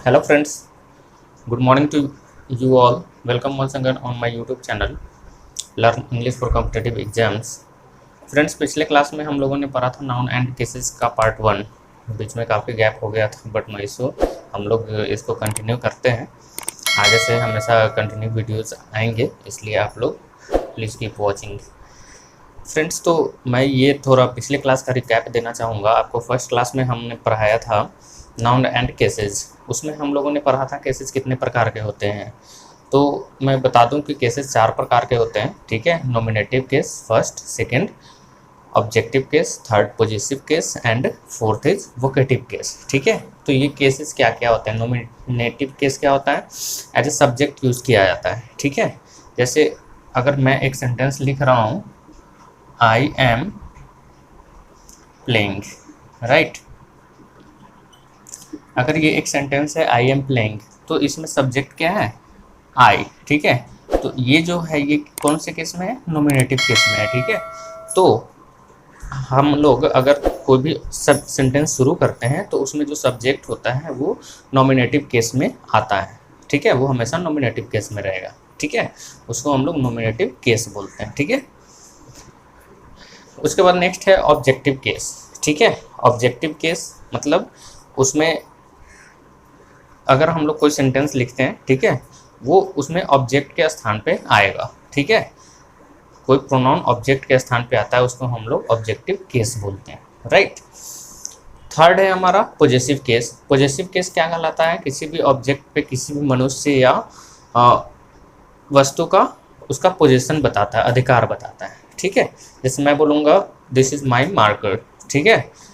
Hello friends, good morning to you all. Welcome once again on my YouTube channel Learn English for Competitive Exams. Friends, पिछले class में हम लोगों ने पढ़ा था नाउन एंड केसेस का पार्ट 1। बीच में काफ़ी गैप हो गया था, बट मैं हम लोग इसको कंटिन्यू करते हैं। आगे से हमेशा कंटिन्यू वीडियोस आएंगे, इसलिए आप लोग प्लीज़ कीप वॉचिंग। फ्रेंड्स, तो मैं ये थोड़ा पिछले क्लास का रिकैप देना चाहूँगा आपको। फर्स्ट क्लास में हमने पढ़ाया था नाउन एंड केसेस। उसमें हम लोगों ने पढ़ा था केसेस कितने प्रकार के होते हैं। तो मैं बता दूं कि केसेस 4 प्रकार के होते हैं, ठीक है। Nominative case first, second objective case, third positive case and fourth is vocative case, ठीक है। तो ये केसेस क्या क्या होते हैं। नॉमिनेटिव केस क्या होता है, एज ए सब्जेक्ट यूज़ किया जाता है, ठीक है। जैसे अगर मैं एक सेंटेंस लिख रहा हूँ, आई एम प्लेइंग, राइट। अगर ये एक सेंटेंस है आई एम प्लेइंग, तो इसमें सब्जेक्ट क्या है, आई, ठीक है। तो ये जो है ये कौन से केस में है, नॉमिनेटिव केस में है, ठीक है। तो हम लोग अगर कोई भी सब सेंटेंस शुरू करते हैं तो उसमें जो सब्जेक्ट होता है वो नॉमिनेटिव केस में आता है, ठीक है। वो हमेशा नॉमिनेटिव केस में रहेगा, ठीक है। उसको हम लोग नॉमिनेटिव केस बोलते हैं, ठीक है। उसके बाद नेक्स्ट है ऑब्जेक्टिव केस, ठीक है। ऑब्जेक्टिव केस मतलब उसमें अगर हम लोग कोई सेंटेंस लिखते हैं, ठीक है, वो उसमें ऑब्जेक्ट के स्थान पे आएगा, ठीक है। कोई प्रोनाउन ऑब्जेक्ट के स्थान पे आता है, उसको हम लोग ऑब्जेक्टिव केस बोलते हैं, राइट। थर्ड है हमारा पॉजेसिव केस। पॉजेसिव केस क्या कहलाता है, किसी भी ऑब्जेक्ट पे किसी भी मनुष्य या वस्तु का उसका पोजीशन बताता है, अधिकार बताता है, ठीक है। जैसे मैं बोलूँगा दिस इज़ माई मार्कर, ठीक है।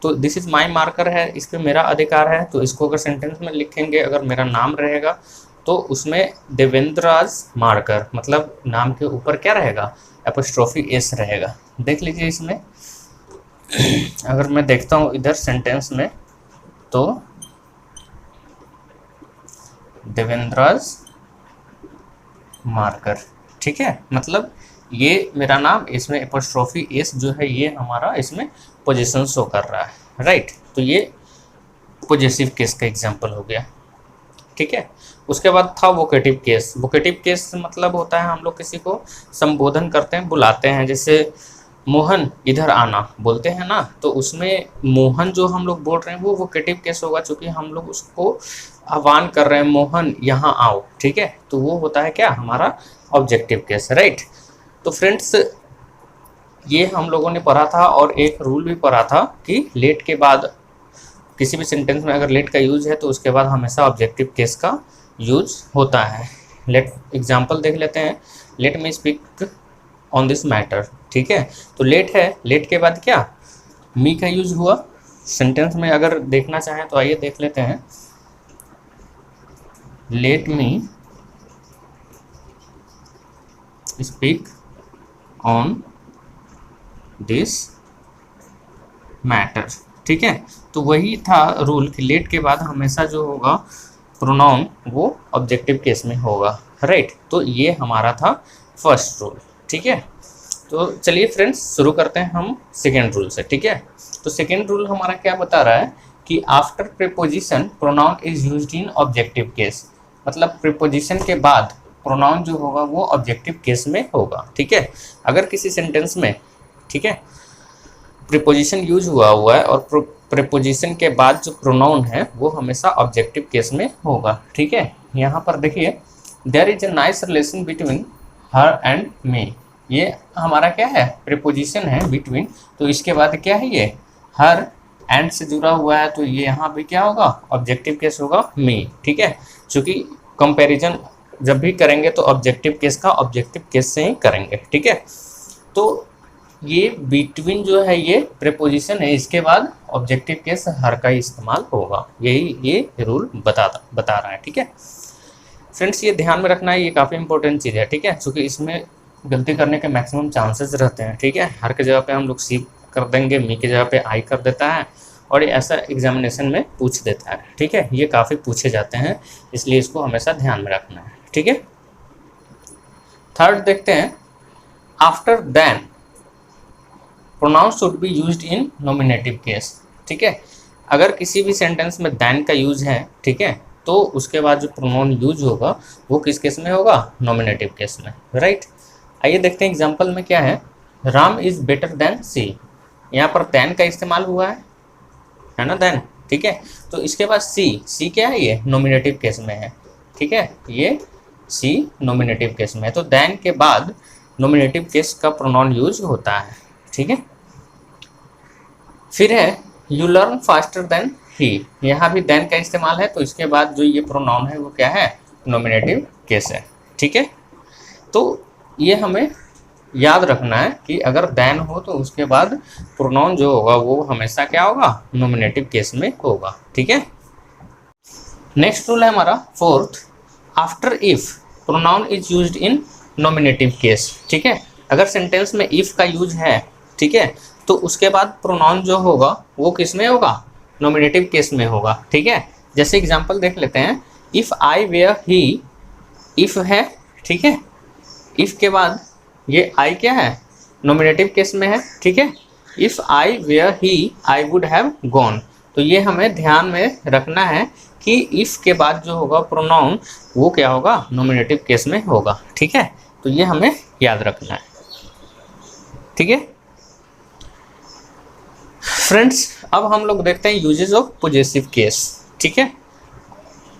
तो दिस इज़ माई मार्कर है, इस पर मेरा अधिकार है। तो इसको अगर सेंटेंस में लिखेंगे, अगर मेरा नाम रहेगा तो उसमें देवेंद्राज मार्कर, मतलब नाम के ऊपर क्या रहेगा, एपोस्ट्रोफी एस रहेगा। देख लीजिए इसमें अगर मैं देखता हूँ इधर सेंटेंस में, तो देवेंद्राज मार्कर, ठीक है। मतलब ये मेरा नाम, इसमें एपोस्ट्रोफी एस जो है ये हमारा इसमें पोजीशन शो कर रहा है, राइट। तो ये पॉजेसिव केस का एग्जांपल हो गया, ठीक है। उसके बाद था वोकेटिव केस। वोकेटिव केस मतलब होता है हम लोग किसी को संबोधन करते हैं, बुलाते हैं। जैसे मोहन इधर आना बोलते हैं ना, तो उसमें मोहन जो हम लोग बोल रहे हैं वो वोकेटिव केस होगा, क्योंकि हम लोग उसको आह्वान कर रहे हैं, मोहन यहाँ आओ, ठीक है। तो वो होता है क्या, हमारा ऑब्जेक्टिव केस, राइट। तो फ्रेंड्स, ये हम लोगों ने पढ़ा था। और एक रूल भी पढ़ा था कि लेट के बाद किसी भी सेंटेंस में अगर लेट का यूज है तो उसके बाद हमेशा ऑब्जेक्टिव केस का यूज होता है। लेट एग्जांपल देख लेते हैं। Let me speak on this matter, ठीक है। तो लेट है, लेट के बाद क्या, मी का यूज हुआ सेंटेंस में। अगर देखना चाहें तो आइए देख लेते हैं। Let me speak on this matter, ठीक है। तो वही था रूल कि लेट के बाद हमेशा जो होगा प्रोनाउन वो ऑब्जेक्टिव केस में होगा, राइट। तो ये हमारा था फर्स्ट रूल, ठीक है। तो चलिए फ्रेंड्स शुरू करते हैं हम सेकेंड रूल से, ठीक है। तो सेकेंड रूल हमारा क्या बता रहा है कि after preposition pronoun is used in objective case. मतलब प्रीपोजिशन के बाद प्रोनाउन जो होगा वो ऑब्जेक्टिव केस में होगा, ठीक है। अगर किसी सेंटेंस में, ठीक है, प्रीपोजिशन यूज हुआ है और प्रीपोजिशन के बाद जो प्रोनाउन है वो हमेशा ऑब्जेक्टिव केस में होगा, ठीक है। यहाँ पर देखिए, there is a nice relation between her and me. ये हमारा क्या है, प्रीपोजिशन है बिटवीन। तो इसके बाद क्या है, ये हर एंड से जुड़ा हुआ है, तो ये यहाँ भी क्या होगा, ऑब्जेक्टिव केस होगा, मी, ठीक है। क्योंकि कंपैरिजन जब भी करेंगे तो ऑब्जेक्टिव केस का ऑब्जेक्टिव केस से ही करेंगे, ठीक है। तो ये बिटवीन जो है ये प्रीपोजिशन है, इसके बाद ऑब्जेक्टिव केस हर का इस्तेमाल होगा। यही ये रूल बता रहा है, ठीक है। फ्रेंड्स, ये ध्यान में रखना है, ये काफ़ी इंपॉर्टेंट चीज़ है, ठीक है। क्योंकि इसमें गलती करने के मैक्सिमम चांसेस रहते हैं, ठीक है। हर के जगह पे हम लोग सी कर देंगे, मी की जगह पे आई कर देता है, और ये ऐसा एग्जामिनेशन में पूछ देता है, ठीक है। ये काफ़ी पूछे जाते हैं, इसलिए इसको हमेशा ध्यान में रखना है, ठीक है। थर्ड देखते हैं, after then pronoun should be used in nominative case, ठीक है। अगर किसी भी सेंटेंस में दैन का यूज है, ठीक है, तो उसके बाद जो प्रोनाउन यूज होगा वो किस केस में होगा, नॉमिनेटिव केस में, राइट। आइए देखते हैं एग्जांपल में क्या है। राम इज बेटर देन सी, यहाँ पर दैन का इस्तेमाल हुआ है ना, दैन, ठीक है। तो इसके बाद सी क्या है, ये नॉमिनेटिव केस में है, ठीक है, ये सी नॉमिनेटिव केस में है। तो दैन के बाद नॉमिनेटिव केस का प्रोनाउन यूज होता है, ठीक है। फिर है you learn faster than he, यहाँ भी देन का इस्तेमाल है, तो इसके बाद जो ये प्रोनाउन है वो क्या है, नॉमिनेटिव केस है, ठीक है। तो ये हमें याद रखना है कि अगर देन हो तो उसके बाद प्रोनाउन जो होगा वो हमेशा क्या होगा, नॉमिनेटिव केस में होगा, ठीक है। नेक्स्ट रूल है हमारा fourth, after if pronoun is used in nominative case, ठीक है। अगर सेंटेंस में इफ का यूज है, ठीक है, तो उसके बाद प्रोनाउन जो होगा वो किस में होगा, नॉमिनेटिव केस में होगा, ठीक है। जैसे एग्जांपल देख लेते हैं, if I were he, if है, ठीक है, इफ़ के बाद ये आई क्या है, नॉमिनेटिव केस में है, ठीक है। If I were he I would have gone, तो ये हमें ध्यान में रखना है कि इफ़ के बाद जो होगा प्रोनाउन वो क्या होगा, नॉमिनेटिव केस में होगा, ठीक है। तो ये हमें याद रखना है, ठीक है। फ्रेंड्स, अब हम लोग देखते हैं यूजेस ऑफ पॉजेसिव केस, ठीक है।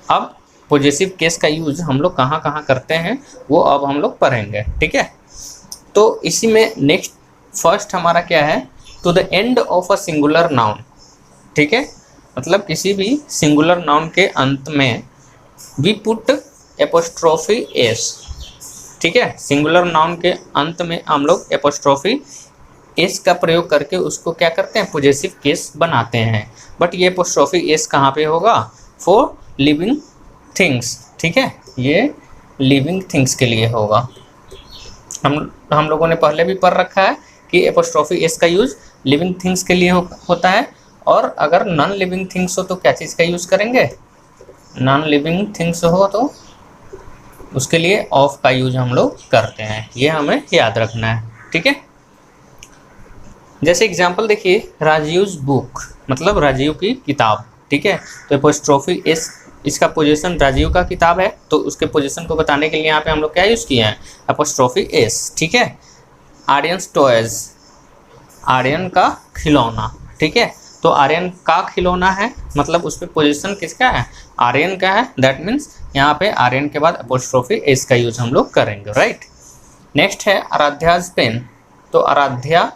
अब पॉजेसिव केस का यूज हम लोग कहाँ कहाँ करते हैं वो अब हम लोग पढ़ेंगे, ठीक है। तो इसी में नेक्स्ट फर्स्ट हमारा क्या है, to the end of a singular noun, ठीक है, मतलब किसी भी सिंगुलर नाउन के अंत में वी पुट एपोस्ट्रोफी एस, ठीक है। सिंगुलर नाउन के अंत में हम लोग एपोस्ट्रोफी एस का प्रयोग करके उसको क्या करते हैं, पॉजेसिव केस बनाते हैं। बट ये एपोस्ट्रोफी एस कहाँ पे होगा, फॉर लिविंग थिंग्स, ठीक है, ये लिविंग थिंग्स के लिए होगा। हम लोगों ने पहले भी पढ़ रखा है कि एपोस्ट्रोफी एस का यूज लिविंग थिंग्स के लिए होता है, और अगर नॉन लिविंग थिंग्स हो तो क्या चीज़ का यूज़ करेंगे, नॉन लिविंग थिंग्स हो तो उसके लिए ऑफ का यूज हम लोग करते हैं, ये हमें याद रखना है, ठीक है। जैसे एग्जाम्पल देखिए, राजीव्स बुक, मतलब राजीव की किताब, ठीक है। तो एपोस्ट्रोफी एस, इसका पोजीशन राजीव का किताब है, तो उसके पोजीशन को बताने के लिए यहाँ पे हम लोग क्या यूज़ किए हैं, एपोस्ट्रोफी एस, ठीक है। आर्यन्स टॉयज, आर्यन का खिलौना, ठीक है। तो आर्यन का खिलौना है, मतलब उस पर पोजिशन किसका है, आर्यन का है, दैट मीन्स यहाँ पे आर्यन के बाद एपोस्ट्रोफी एस का यूज हम लोग करेंगे, राइट। नेक्स्ट है आराध्याज पेन, तो आराध्या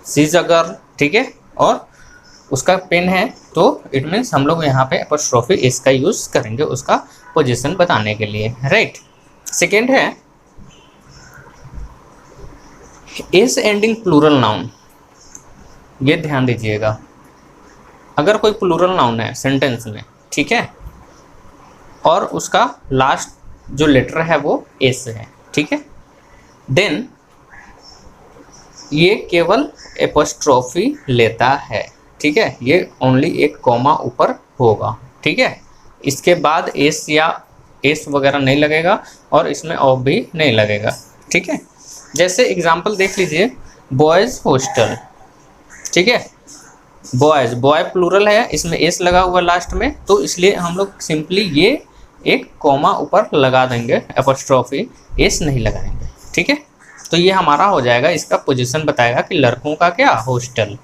शीज अ गर्ल, ठीक है, और उसका पेन है, तो इट मीन्स हम लोग यहाँ पे एपोस्ट्रोफी एस का यूज करेंगे उसका पोजीशन बताने के लिए, राइट। सेकेंड है एस एंडिंग प्लूरल नाउन, ये ध्यान दीजिएगा, अगर कोई प्लूरल नाउन है सेंटेंस में, ठीक है, और उसका लास्ट जो लेटर है वो एस है, ठीक है, देन ये केवल एपोस्ट्रोफी लेता है, ठीक है, ये ओनली एक कॉमा ऊपर होगा, ठीक है। इसके बाद एस या एस वगैरह नहीं लगेगा और इसमें ऑफ भी नहीं लगेगा, ठीक है। जैसे एग्जांपल देख लीजिए, बॉयज़ हॉस्टल, ठीक है, बॉयज़, बॉय प्लूरल है, इसमें एस लगा हुआ लास्ट में, तो इसलिए हम लोग सिंपली ये एक कॉमा ऊपर लगा देंगे, एपोस्ट्रोफी एस नहीं लगाएंगे, ठीक है। तो ये हमारा हो जाएगा, इसका पोजीशन बताएगा कि लड़कों का क्या, हॉस्टल।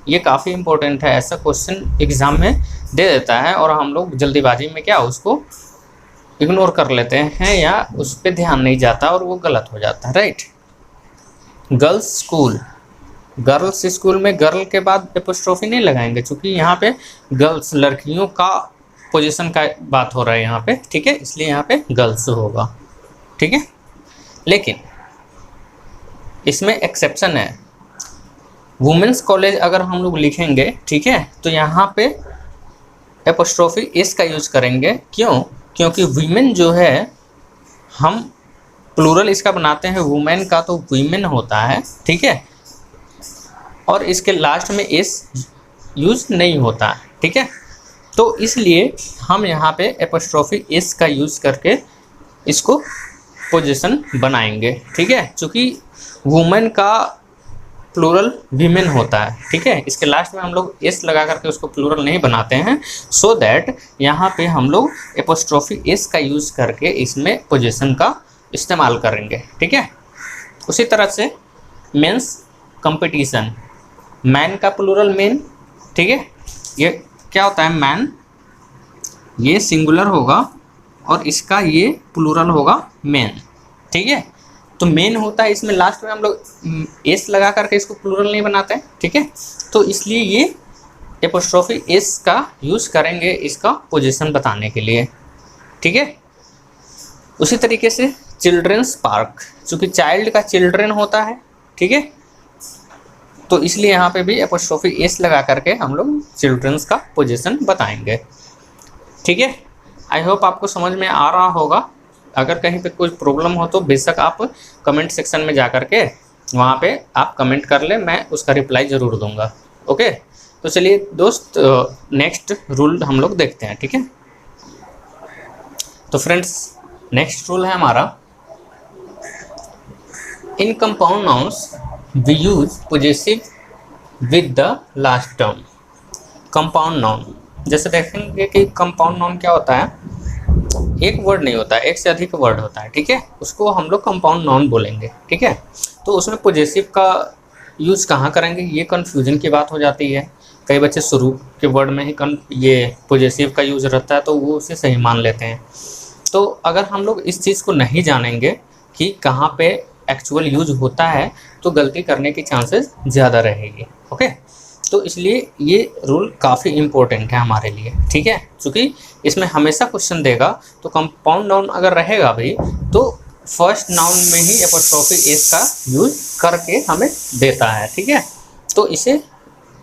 ये काफ़ी इंपॉर्टेंट है, ऐसा क्वेश्चन एग्जाम में दे देता है और हम लोग जल्दीबाजी में क्या उसको इग्नोर कर लेते हैं या उस पर ध्यान नहीं जाता और वो गलत हो जाता है, right. Girls school, girls school में गर्ल के बाद एपोस्ट्रोफी नहीं लगाएंगे, क्योंकि यहाँ पे गर्ल्स लड़कियों का पोजीशन का बात हो रहा है यहाँ पे, ठीक है, इसलिए यहाँ पे गर्ल्स होगा, ठीक है। लेकिन इसमें एक्सेप्शन है, वुमेंस कॉलेज अगर हम लोग लिखेंगे, ठीक है, तो यहाँ पे एपोस्ट्रोफी एस का यूज करेंगे, क्यों, क्योंकि वीमेन जो है, हम प्लूरल इसका बनाते हैं वुमेन का, तो वीमेन होता है, ठीक है, और इसके लास्ट में एस यूज नहीं होता है, ठीक है। तो इसलिए हम यहाँ पे एपोस्ट्रोफी एस का यूज करके इसको पोजीशन बनाएंगे, ठीक है। चूँकि वुमेन का प्लूरल वीमेन होता है, ठीक है। इसके लास्ट में हम लोग एस लगा करके उसको प्लूरल नहीं बनाते हैं, सो दैट यहाँ पे हम लोग एपोस्ट्रोफी एस का यूज़ करके इसमें पोजीशन का इस्तेमाल करेंगे, ठीक है। उसी तरह से मेंस कंपटीशन, मैन का प्लूरल मेन, ठीक है। ये क्या होता है, मैन, ये सिंगुलर होगा और इसका ये प्लूरल होगा मेन, ठीक है। तो मेन होता है, इसमें लास्ट में हम लोग एस लगा करके इसको प्लूरल नहीं बनाते हैं, ठीक है। तो इसलिए ये एपोस्ट्रोफी एस का यूज़ करेंगे इसका पोजीशन बताने के लिए, ठीक है। उसी तरीके से चिल्ड्रंस पार्क, चूँकि चाइल्ड का चिल्ड्रन होता है, ठीक है, तो इसलिए यहाँ पे भी एपोस्ट्रोफी एस लगा करके हम लोग चिल्ड्रंस का पोजीशन बताएंगे, ठीक है। आई होप आपको समझ में आ रहा होगा। अगर कहीं पे कोई प्रॉब्लम हो तो बेशक आप कमेंट सेक्शन में जा कर के वहाँ पे आप कमेंट कर ले, मैं उसका रिप्लाई ज़रूर दूंगा, ओके। तो चलिए दोस्त, नेक्स्ट रूल हम लोग देखते हैं, ठीक है। तो फ्रेंड्स, नेक्स्ट रूल है हमारा, in compound nouns we use possessive with the last term. Compound noun, जैसे देखेंगे कि कंपाउंड नाउन क्या होता है, एक वर्ड नहीं होता है, एक से अधिक वर्ड होता है, ठीक है। उसको हम लोग कंपाउंड नाउन बोलेंगे, ठीक है। तो उसमें पोजेसिव का यूज़ कहाँ करेंगे, ये कन्फ्यूजन की बात हो जाती है। कई बच्चे शुरू के वर्ड में ही ये पोजेसिव का यूज़ रहता है तो वो उसे सही मान लेते हैं। तो अगर हम लोग इस चीज़ को नहीं जानेंगे कि कहाँ पे एक्चुअल यूज होता है तो गलती करने की चांसेस ज़्यादा रहेगी, ओके। तो इसलिए ये रूल काफ़ी इम्पोर्टेंट है हमारे लिए, ठीक है। क्योंकि इसमें हमेशा क्वेश्चन देगा, तो कंपाउंड नाउन अगर रहेगा भी तो फर्स्ट नाउन में ही एपोस्ट्रोफी एस का यूज करके हमें देता है, ठीक है। तो इसे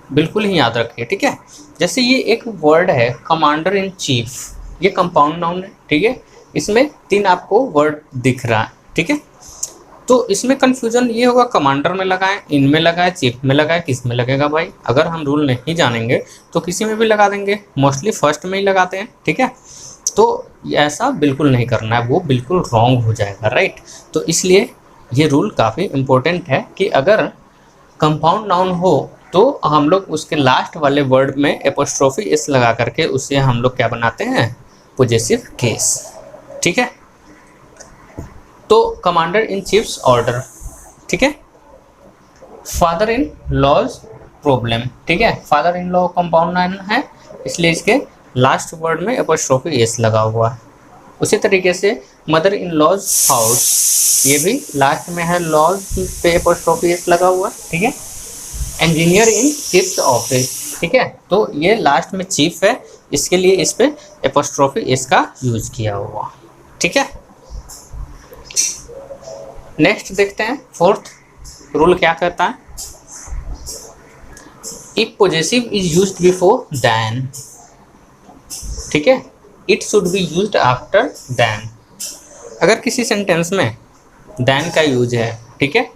बिल्कुल ही याद रखिए, ठीक है। जैसे ये एक वर्ड है कमांडर इन चीफ, ये कंपाउंड नाउन है, ठीक है। इसमें 3 आपको वर्ड दिख रहा है, ठीक है। तो इसमें कन्फ्यूजन ये होगा, कमांडर में लगाएं, इनमें लगाएं, चीफ में लगाएं, किस में लगेगा भाई। अगर हम रूल नहीं जानेंगे तो किसी में भी लगा देंगे, मोस्टली फर्स्ट में ही लगाते हैं, ठीक है। तो ऐसा बिल्कुल नहीं करना है, वो बिल्कुल रॉन्ग हो जाएगा, राइट। तो इसलिए ये रूल काफ़ी इम्पोर्टेंट है कि अगर कंपाउंड नाउन हो तो हम लोग उसके लास्ट वाले वर्ड में एपोस्ट्रोफी एस लगा करके उसे हम लोग क्या बनाते हैं, पोजेसिव केस, ठीक है। तो कमांडर इन चीफ्स ऑर्डर, ठीक है। फादर इन लॉज प्रॉब्लम, ठीक है। Father in law compound noun है, इसलिए इसके लास्ट वर्ड में एपोस्ट्रोफी एस लगा हुआ है। उसी तरीके से मदर इन लॉज हाउस, ये भी लास्ट में है, लॉज पे एपोस्ट्रोफी एस लगा हुआ है, ठीक है। इंजीनियर इन चीफ्स ऑफिस, ठीक है। तो ये लास्ट में चीफ है, इसके लिए इस पे एपोस्ट्रोफी एस का यूज किया हुआ, ठीक है। नेक्स्ट देखते हैं, फोर्थ रूल क्या कहता है, if possessive is used before then, ठीक है, it should be used after then. अगर किसी सेंटेंस में देन का यूज है, ठीक है,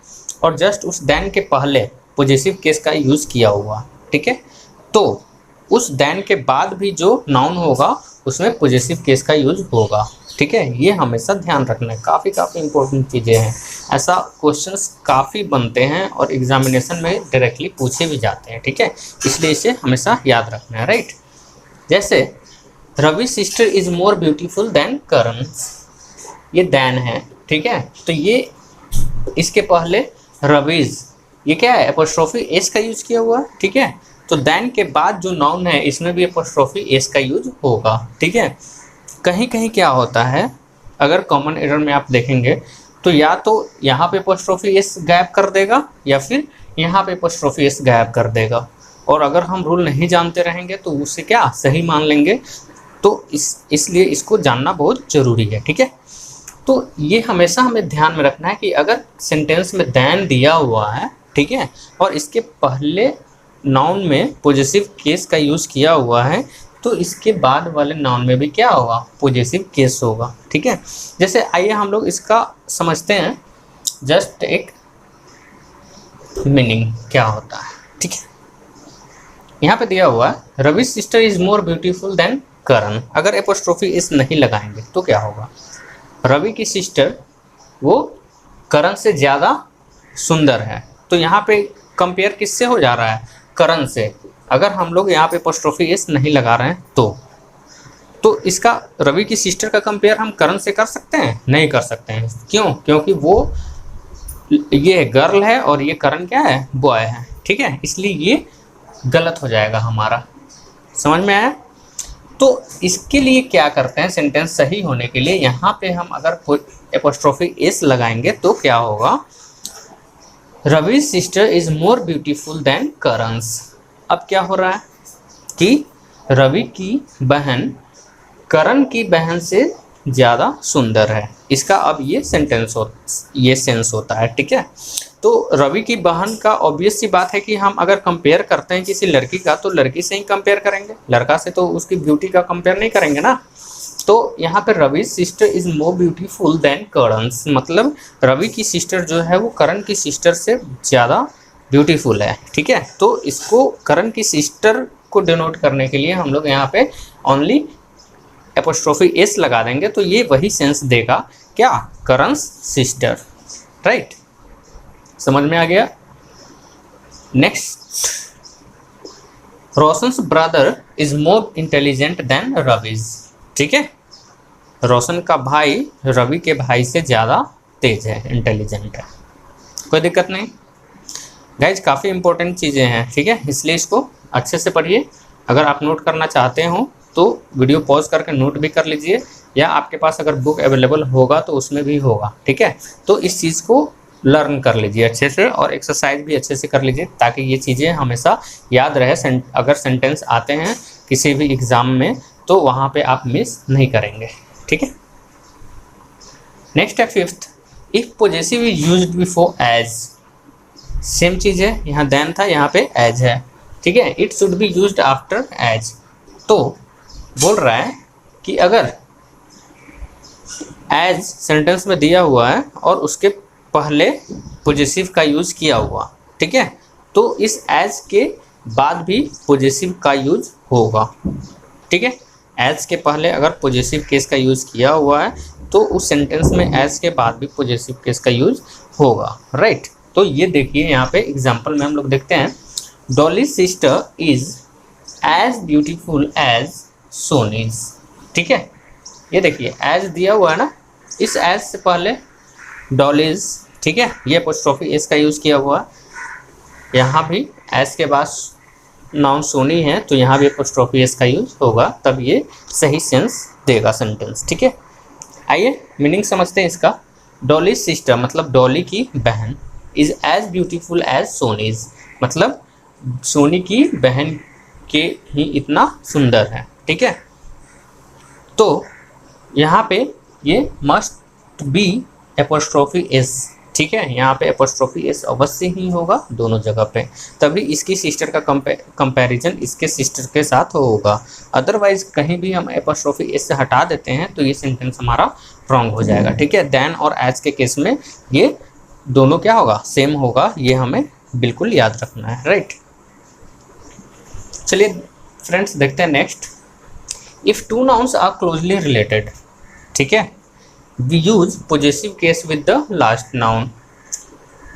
और जस्ट उस देन के पहले पोजेसिव केस का यूज किया हुआ, ठीक है, तो उस देन के बाद भी जो नाउन होगा उसमें पोजेसिव केस का यूज होगा, ठीक है। ये हमेशा ध्यान रखना है, काफ़ी इंपॉर्टेंट चीज़ें हैं। ऐसा क्वेश्चंस काफ़ी बनते हैं और एग्जामिनेशन में डायरेक्टली पूछे भी जाते हैं, ठीक है। इसलिए इसे हमेशा याद रखना है, राइट। जैसे Ravi sister is more beautiful than Karan, ये देन है, ठीक है। तो ये इसके पहले रविज, ये क्या है, एपोस्ट्रोफी एस का यूज किया हुआ, ठीक है। तो देन के बाद जो नाउन है इसमें भी एपोस्ट्रोफी एस का यूज होगा, ठीक है। कहीं कहीं क्या होता है, अगर कॉमन एरर में आप देखेंगे तो या तो यहाँ पे एपोस्ट्रोफी एस गायब कर देगा या फिर यहाँ पे एपोस्ट्रोफी एस गायब कर देगा, और अगर हम रूल नहीं जानते रहेंगे तो उससे क्या सही मान लेंगे। तो इसलिए इसको जानना बहुत ज़रूरी है, ठीक है। तो ये हमेशा हमें ध्यान में रखना है कि अगर सेंटेंस में देन दिया हुआ है, ठीक है, और इसके पहले नाउन में पोजेसिव केस का यूज़ किया हुआ है तो इसके बाद वाले नाउन में भी क्या होगा, पोजेसिव केस होगा, ठीक है। जैसे आइए हम लोग इसका समझते हैं, जस्ट एक मीनिंग क्या होता है, ठीक है। यहाँ पे दिया हुआ है Ravi sister is more beautiful than Karan. अगर एपोस्ट्रोफी इस नहीं लगाएंगे तो क्या होगा, रवि की सिस्टर वो करण से ज़्यादा सुंदर है। तो यहाँ पे कंपेयर किससे हो जा रहा है, करण से। अगर हम लोग यहाँ पे एपोस्ट्रोफी एस नहीं लगा रहे हैं तो इसका रवि की सिस्टर का कंपेयर हम करण से कर सकते हैं, नहीं कर सकते हैं। क्यों? क्योंकि वो ये गर्ल है और ये करण क्या है, बॉय है, ठीक है, इसलिए ये गलत हो जाएगा हमारा। समझ में आया? तो इसके लिए क्या करते हैं, सेंटेंस सही होने के लिए यहाँ पे हम अगर कोई एपोस्ट्रोफी एस लगाएंगे तो क्या होगा, Ravi sister is more beautiful than Karan's. अब क्या हो रहा है कि रवि की बहन करण की बहन से ज़्यादा सुंदर है, इसका अब ये सेंस होता है, ठीक है। तो रवि की बहन का ऑब्वियस सी बात है कि हम अगर कंपेयर करते हैं किसी लड़की का तो लड़की से ही कंपेयर करेंगे, लड़का से तो उसकी ब्यूटी का कंपेयर नहीं करेंगे ना। तो यहाँ पर Ravi sister is more beautiful than Karan's, मतलब रवि की सिस्टर जो है वो करण की सिस्टर से ज़्यादा ब्यूटीफुल है, ठीक है। तो इसको करण की सिस्टर को डिनोट करने के लिए हम लोग यहाँ पे ओनली एपोस्ट्रोफी एस लगा देंगे, तो ये वही सेंस देगा, क्या, करन्स सिस्टर, राइट। समझ में आ गया? Next, Roshan's brother is more intelligent than Ravi's, ठीक है। रोशन का भाई रवि के भाई से ज़्यादा तेज है, इंटेलिजेंट है, कोई दिक्कत नहीं। गाइज काफ़ी इंपॉर्टेंट चीज़ें हैं, ठीक है, इसलिए इसको अच्छे से पढ़िए। अगर आप नोट करना चाहते हो तो वीडियो पॉज करके नोट भी कर लीजिए, या आपके पास अगर बुक अवेलेबल होगा तो उसमें भी होगा, ठीक है। तो इस चीज़ को लर्न कर लीजिए अच्छे से और एक्सरसाइज भी अच्छे से कर लीजिए ताकि ये चीज़ें हमेशा याद रहे। अगर सेंटेंस आते हैं किसी भी एग्ज़ाम में तो वहाँ पे आप मिस नहीं करेंगे, ठीक है। नेक्स्ट है fifth, if possessive is used before as, same चीज़ है, यहाँ देन था, यहाँ पे एज है, ठीक है। It should be used after age, तो बोल रहा है कि अगर एज सेंटेंस में दिया हुआ है और उसके पहले पॉजेसिव का यूज किया हुआ, ठीक है, तो इस एज के बाद भी पॉजेसिव का यूज होगा, ठीक है। एज के पहले अगर पॉजेसिव केस का यूज किया हुआ है तो उस सेंटेंस में एज के बाद भी पॉजेसिव केस का यूज होगा, राइट। तो ये देखिए यहाँ पे एग्जांपल में हम लोग देखते हैं, Dolly sister is as beautiful as Soni's, ठीक है। ये देखिए एज दिया हुआ है ना, इस एज से पहले डॉलीज, ठीक है, ये एपोस्ट्रोफी एस का यूज़ किया हुआ, यहाँ भी एज के बाद नाउन सोनी है तो यहाँ भी एपोस्ट्रोफी एस का यूज होगा, तब ये सही सेंस देगा सेंटेंस, ठीक है। आइए मीनिंग समझते हैं इसका। डॉली सिस्टर मतलब डॉली की बहन, इज एज ब्यूटीफुल एज सोनीज मतलब सोनी की बहन के ही इतना सुंदर है, ठीक है। तो यहाँ पे ये मस्ट बी एपोस्ट्रोफी एस, ठीक है, यहाँ पे एपोस्ट्रोफी एस अवश्य ही होगा दोनों जगह पे, तभी इसकी सिस्टर का कंपैरिजन इसके सिस्टर के साथ होगा। अदरवाइज कहीं भी हम एपोस्ट्रोफी एस से हटा देते हैं तो ये सेंटेंस हमारा रॉन्ग हो जाएगा, ठीक है। देन और एज के केस में ये दोनों क्या होगा, सेम होगा, ये हमें बिल्कुल याद रखना है, राइट। चलिए फ्रेंड्स देखते हैं next, if two nouns are closely related, ठीक है, we use possessive case with the last noun.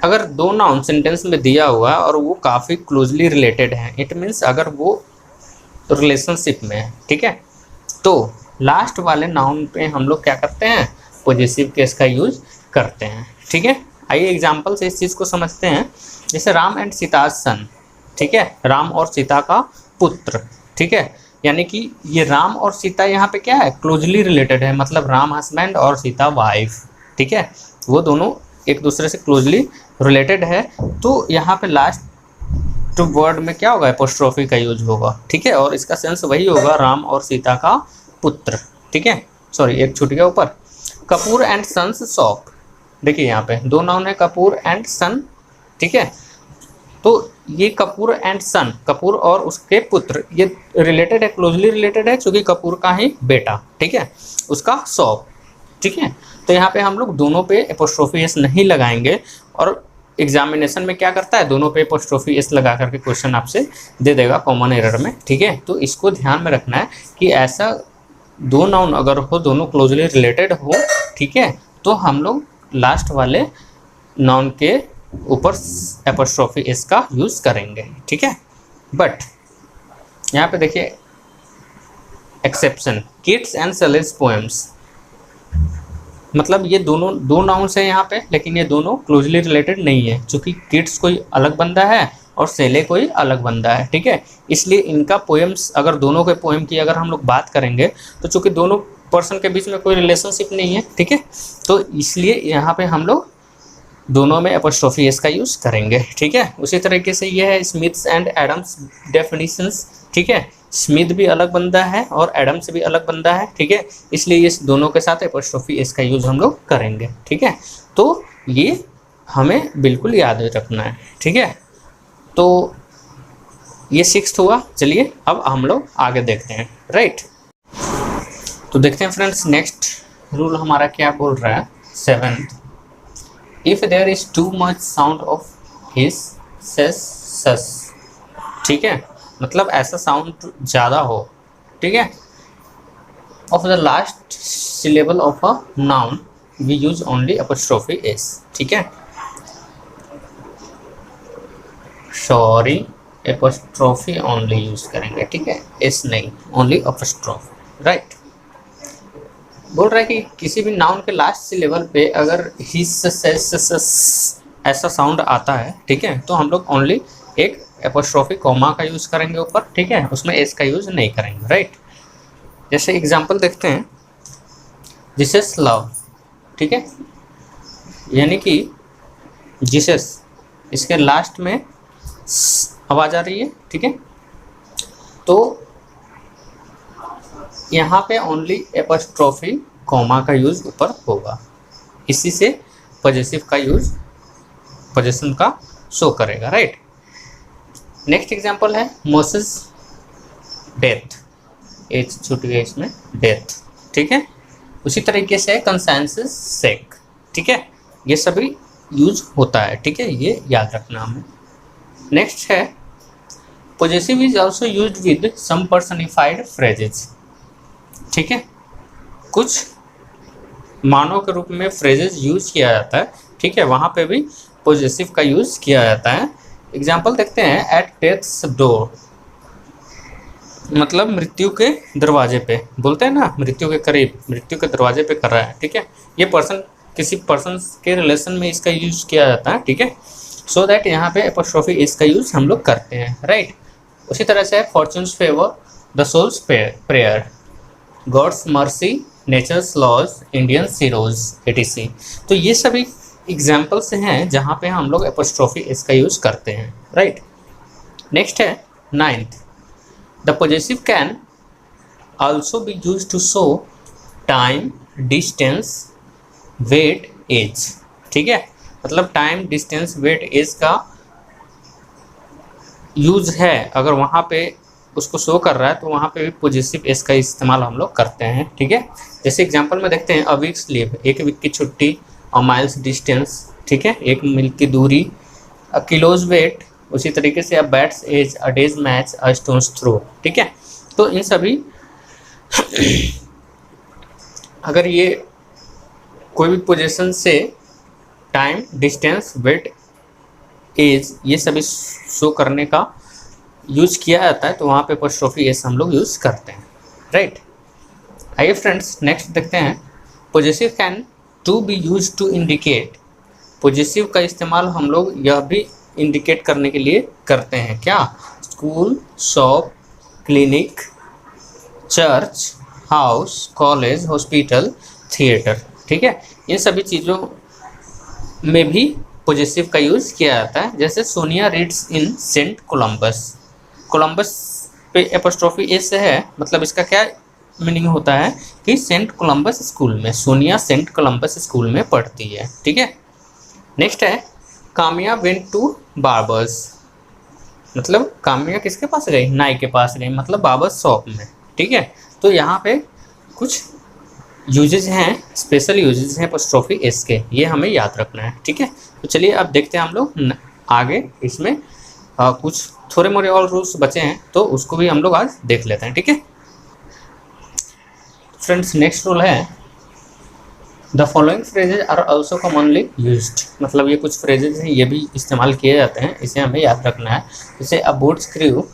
अगर दो नाउन सेंटेंस में दिया हुआ है और वो काफ़ी क्लोजली रिलेटेड हैं, इट मीन्स अगर वो रिलेशनशिप में है, ठीक है, तो लास्ट वाले नाउन पे हम लोग क्या करते हैं, पॉजेसिव केस का यूज करते हैं, ठीक है। आइए एग्जाम्पल से इस चीज़ को समझते हैं। जैसे राम एंड सीता सन, ठीक है, राम और सीता का पुत्र, ठीक है, यानी कि ये राम और सीता यहाँ पे क्या है, क्लोजली रिलेटेड है, मतलब राम हस्बैंड और सीता वाइफ, ठीक है, वो दोनों एक दूसरे से क्लोजली रिलेटेड है। तो यहाँ पे लास्ट वर्ड में क्या होगा, एपोस्ट्रोफी का यूज होगा, ठीक है, और इसका सेंस वही होगा, राम और सीता का पुत्र, ठीक है। सॉरी एक छूट गया ऊपर, कपूर एंड सन्स शॉप, देखिए यहाँ पे दो नाउन है, कपूर एंड सन, ठीक है। तो ये कपूर एंड सन, कपूर और उसके पुत्र, ये रिलेटेड है, क्लोजली रिलेटेड है, क्योंकि कपूर का ही बेटा, ठीक है, उसका शॉप, ठीक है। तो यहाँ पे हम लोग दोनों पे एपोस्ट्रोफी एस नहीं लगाएंगे, और एग्जामिनेशन में क्या करता है, दोनों पे एपोस्ट्रोफी एस लगा करके क्वेश्चन आपसे दे देगा कॉमन एरर में, ठीक है। तो इसको ध्यान में रखना है कि ऐसा दो नाउन अगर हो, दोनों क्लोजली रिलेटेड हो, ठीक है, तो हम लोग लास्ट वाले नाउन के ऊपर एपोस्ट्रोफी एस का यूज करेंगे, ठीक है। बट यहाँ पे देखिए एक्सेप्शन, किड्स एंड सेलेस पोएम्स, मतलब ये दोनों दो नाउन्स है यहाँ पे, लेकिन ये दोनों क्लोजली रिलेटेड नहीं है, क्योंकि किड्स कोई अलग बंदा है और सेले कोई अलग बंदा है, ठीक है। इसलिए इनका पोएम्स, अगर दोनों के पोएम की अगर हम लोग बात करेंगे तो चूंकि दोनों पर्सन के बीच में कोई रिलेशनशिप नहीं है, ठीक है, तो इसलिए यहाँ पे हम लोग दोनों में एपोस्ट्रोफी एस का यूज़ करेंगे, ठीक है। उसी तरीके से ये है स्मिथ्स एंड एडम्स डेफिनेशंस, ठीक है। स्मिथ भी अलग बंदा है और एडम्स भी अलग बंदा है, ठीक है, इसलिए इस दोनों के साथ एपोस्ट्रोफी एस का यूज़ हम लोग करेंगे, ठीक है। तो ये हमें बिल्कुल याद रखना है, ठीक है। तो ये 6th हुआ। चलिए अब हम लोग आगे देखते हैं, राइट। तो देखते हैं फ्रेंड्स नेक्स्ट रूल हमारा क्या बोल रहा है। 7th, if there is too much sound of hiss सेस सस, ठीक है, मतलब ऐसा साउंड ज़्यादा हो, ठीक है, of the last syllable of a noun we use only apostrophe S, ठीक है, सॉरी एपोस्ट्रोफी ओनली यूज करेंगे, ठीक है, एस नहीं, ओनली एपोस्ट्रोफी, राइट। बोल रहा है कि किसी भी नाउन के लास्ट सिलेबल पे अगर हिस ऐसा साउंड आता है, ठीक है, तो हम लोग ओनली एक एपोस्ट्रोफी कॉमा का यूज़ करेंगे ऊपर, ठीक है, उसमें एस का यूज़ नहीं करेंगे, राइट। जैसे एग्जांपल देखते हैं, जीसस लव, ठीक है, यानी कि जीसस, इसके लास्ट में आवाज़ आ रही है, ठीक है, तो यहाँ पे ओनली एपोस्ट्रोफी कॉमा का यूज़ ऊपर होगा, इसी से पॉजेसिव का यूज़ पोजीशन का शो करेगा, राइट। नेक्स्ट एग्जांपल है मोसेस डेथ, एच छूट गई इसमें, डेथ, ठीक है। उसी तरीके से कंसेंसस सेक, ठीक है, ये सभी यूज होता है, ठीक है, ये याद रखना हमें। नेक्स्ट है possessive is also use with some personified phrases, ठीक है, कुछ मानव के रूप में फ्रेजेज यूज किया जाता है, ठीक है, वहाँ पे भी पोजेसिव का यूज किया जाता है। एग्जाम्पल देखते हैं, एट डेथ्स डोर, मतलब मृत्यु के दरवाजे पे, बोलते हैं ना मृत्यु के करीब, मृत्यु के दरवाजे पे कर रहा है, ठीक है, ये पर्सन किसी पर्सन के रिलेशन में इसका यूज किया जाता है, ठीक है, सो दैट यहाँ पे एपोस्ट्रोफी इसका यूज हम लोग करते हैं, राइट। उसी तरह से fortune's favour, the soul's prayer, God's mercy, nature's laws, Indian सीरोज, etc। तो ये सभी एग्जाम्पल्स हैं जहाँ पे हम लोग एपोस्ट्रोफी इसका यूज करते हैं, राइट। नेक्स्ट है 9th, the possessive can also be use to show time, distance, weight, age, ठीक है, मतलब टाइम, डिस्टेंस, वेट, एज का यूज है, अगर वहाँ पे उसको शो कर रहा है तो वहाँ पे भी पोजेसिव एस का इस्तेमाल हम लोग करते हैं, ठीक है। जैसे एग्जांपल में देखते हैं, अ वीक्स लीव, एक वीक की छुट्टी, अ माइल्स डिस्टेंस, ठीक है, एक मील की दूरी, अ किलोज वेट, उसी तरीके से अ बैट्स एज, अ डेज मैच, अ स्टोन्स थ्रो, ठीक है। तो इन सभी अगर ये कोई भी पोजीशन से टाइम, डिस्टेंस, वेट, एज ये सभी शो करने का यूज किया जाता है तो वहाँ पे एपोस्ट्रोफी एस हम लोग यूज करते हैं, राइट। आइए फ्रेंड्स नेक्स्ट देखते हैं, possessive can to be use to indicate, possessive का इस्तेमाल हम लोग यह भी इंडिकेट करने के लिए करते हैं, क्या, school, shop, clinic, church, house, college, hospital, theatre, ठीक है, इन सभी चीज़ों में भी पोजेसिव का यूज किया जाता है। जैसे Sonia reads in Saint Columbus, Columbus पे एपोस्ट्रोफी एस है, मतलब इसका क्या मीनिंग होता है कि सेंट कोलंबस स्कूल में, सोनिया सेंट कोलंबस स्कूल में पढ़ती है, ठीक है। नेक्स्ट है काम्या वेंट टू बार्बर्स, मतलब काम्या किसके पास गई, नाई के पास गई, मतलब बार्बर्स शॉप में, ठीक है। तो यहाँ पे कुछ यूजेज हैं, स्पेशल यूजेज हैं एपोस्ट्रोफी एस के, ये हमें याद रखना है, ठीक है। तो चलिए अब देखते हैं हम लोग आगे, इसमें कुछ थोड़े मोरे और रूल्स बचे हैं तो उसको भी हम लोग आज देख लेते हैं, ठीक है। फ्रेंड्स नेक्स्ट रूल है the following phrases are also commonly used, मतलब ये कुछ फ्रेजेज हैं, ये भी इस्तेमाल किए जाते हैं, इसे हमें याद रखना है। जैसे a boat screw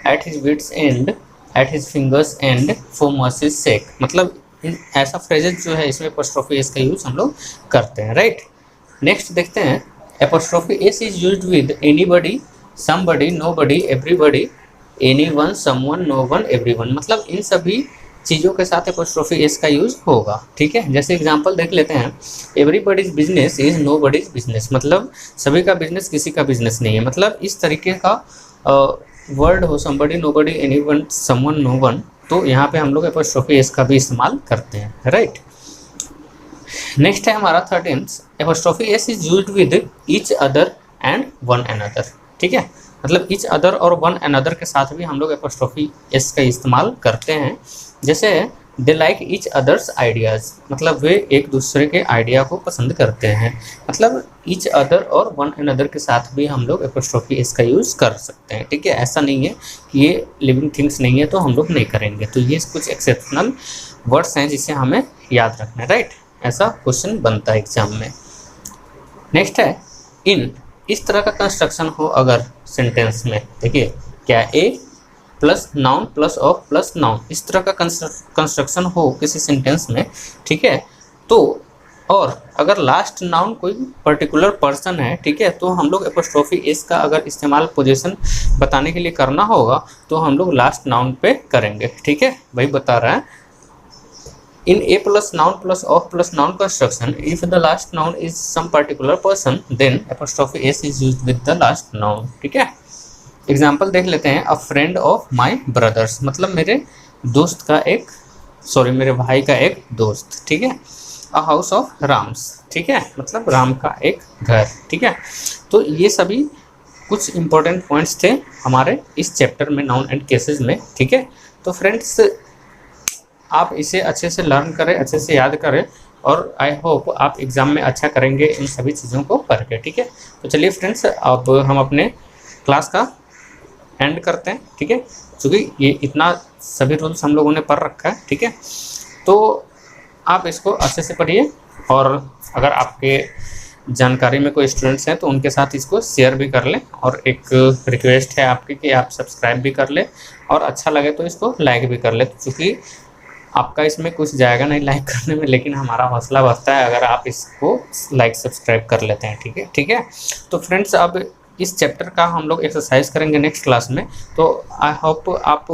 at his wits end at his fingers end for mercy's sake, मतलब ऐसा फ्रेजेज जो है इसमें एपोस्ट्रोफी एस का यूज हम लोग करते हैं, राइट। नेक्स्ट देखते हैं, apostrophe S is used with anybody, somebody, nobody, everybody, anyone, someone, known, everyone, मतलब इन सभी चीज़ों के साथ एपोस्ट्रोफी एस का यूज होगा, ठीक है। जैसे एग्जांपल देख लेते हैं, everybody's business is nobody's business, मतलब सभी का बिजनेस किसी का बिजनेस नहीं है, मतलब इस तरीके का वर्ड हो, somebody, nobody, anyone, someone, known, तो यहाँ पे हम लोग एपोस्ट्रोफी एस का भी इस्तेमाल करते हैं, राइट। नेक्स्ट है हमारा 13th, apostrophe S is used with each other and one another, ठीक है, मतलब ईच अदर और वन अनदर के साथ भी हम लोग एपोस्ट्रोफी एस का इस्तेमाल करते हैं। जैसे they like each others ideas, मतलब वे एक दूसरे के आइडिया को पसंद करते हैं, मतलब ईच अदर और वन अनदर के साथ भी हम लोग एपोस्ट्रोफी एस का यूज़ कर सकते हैं, ठीक है। ऐसा नहीं है कि ये लिविंग थिंग्स नहीं है तो हम लोग नहीं करेंगे, तो ये कुछ एक्सेप्शनल वर्ड्स हैं जिसे हमें याद रखना है, राइट। ऐसा क्वेश्चन बनता है एग्जाम में। नेक्स्ट है इन, इस तरह का कंस्ट्रक्शन हो अगर सेंटेंस में, देखिए क्या a plus noun plus of plus noun, इस तरह का कंस्ट्रक्शन हो किसी सेंटेंस में, ठीक है, तो और अगर लास्ट नाउन कोई पर्टिकुलर पर्सन है, ठीक है, तो हम लोग एपोस्ट्रोफी एस का अगर इस्तेमाल पोजीशन बताने के लिए करना होगा तो हम लोग लास्ट नाउन पे करेंगे, ठीक है, वही बता रहा है। In a plus noun plus of plus noun construction, if the last noun is some particular person, then apostrophe s is used with the last noun, ठीक है। एग्जाम्पल देख लेते हैं, अ फ्रेंड ऑफ माई ब्रदर्स, मतलब मेरे दोस्त का एक, सॉरी मेरे भाई का एक दोस्त, ठीक है। अ हाउस ऑफ राम्स, ठीक है, मतलब राम का एक घर, ठीक है। तो ये सभी कुछ इंपॉर्टेंट पॉइंट्स थे हमारे इस चैप्टर में नाउन एंड केसेस में, ठीक है। तो फ्रेंड्स आप इसे अच्छे से लर्न करें, अच्छे से याद करें, और आई होप आप एग्ज़ाम में अच्छा करेंगे इन सभी चीज़ों को पढ़ के, ठीक है। तो चलिए फ्रेंड्स, अब हम अपने क्लास का एंड करते हैं, ठीक है, क्योंकि ये इतना सभी रूल्स हम लोगों ने पढ़ रखा है, ठीक है। तो आप इसको अच्छे से पढ़िए, और अगर आपके जानकारी में कोई स्टूडेंट्स हैं तो उनके साथ इसको शेयर भी कर लें, और एक रिक्वेस्ट है आपकी कि आप सब्सक्राइब भी कर लें, और अच्छा लगे तो इसको लाइक भी कर लें, क्योंकि आपका इसमें कुछ जाएगा नहीं लाइक करने में, लेकिन हमारा हौसला बढ़ता है अगर आप इसको लाइक सब्सक्राइब कर लेते हैं, ठीक है, ठीक है। तो फ्रेंड्स अब इस चैप्टर का हम लोग एक्सरसाइज करेंगे नेक्स्ट क्लास में, तो आई होप आप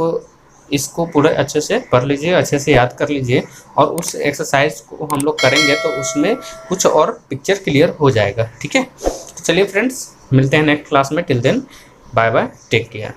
इसको पूरे अच्छे से पढ़ लीजिए, अच्छे से याद कर लीजिए, और उस एक्सरसाइज को हम लोग करेंगे तो उसमें कुछ और पिक्चर क्लियर हो जाएगा, ठीक है। तो चलिए फ्रेंड्स, मिलते हैं नेक्स्ट क्लास में, till then bye bye, take care.